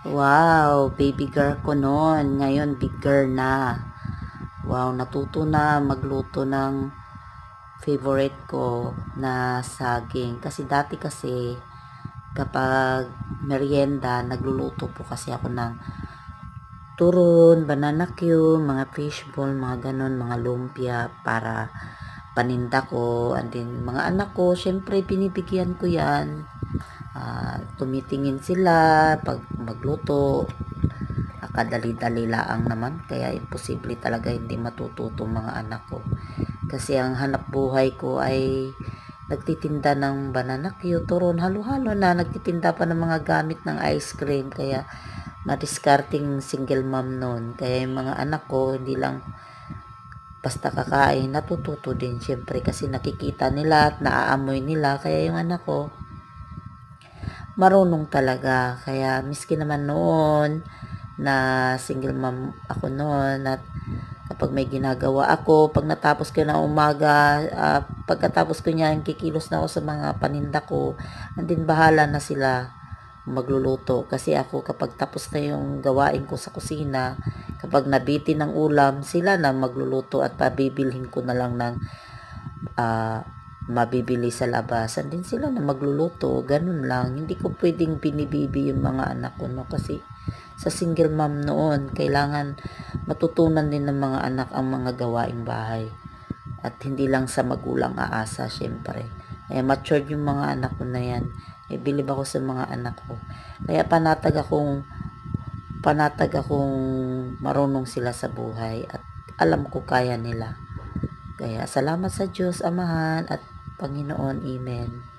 Wow, baby girl ko noon. Ngayon, big girl na. Wow, natuto na magluto ng favorite ko na saging. Kasi dati kasi, kapag merienda, nagluluto po kasi ako ng turon, banana cue, mga fishball, mga ganon, mga lumpia para paninda ko. And then, mga anak ko, syempre, binibigyan ko yan. Tumitingin sila pag magluto. Kadali-dali laang naman, kaya imposible talaga hindi matututo mga anak ko. Kasi ang hanap buhay ko ay nagtitinda ng banana cue, turon, halo-halo na, nagtitinda pa ng mga gamit ng ice cream, kaya madiscarding single mom noon. Kaya yung mga anak ko, hindi lang basta kakain, natututo din syempre kasi nakikita nila at naaamoy nila. Kaya yung anak ko, marunong talaga. Kaya miski naman noon na single mom ako noon at kapag may ginagawa ako, pag natapos ko na umaga, pagkatapos ko niyan, kikilos na ako sa mga paninda ko, and then bahala na sila magluluto. Kasi ako kapag tapos na yung gawain ko sa kusina, kapag nabitin ng ulam, sila na magluluto at pabibilhin ko na lang ng mabibili sa labas. And then sila na magluluto, ganun lang. Hindi ko pwedeng binibibi yung mga anak ko, no? Kasi sa single mom noon, kailangan matutunan din ng mga anak ang mga gawaing bahay. At hindi lang sa magulang aasa, syempre. Kaya matured yung mga anak ko na yan. Bilib ako sa mga anak ko. Kaya panatag akong marunong sila sa buhay at alam ko kaya nila. Kaya salamat sa Diyos, Amahan at Panginoon. Amen.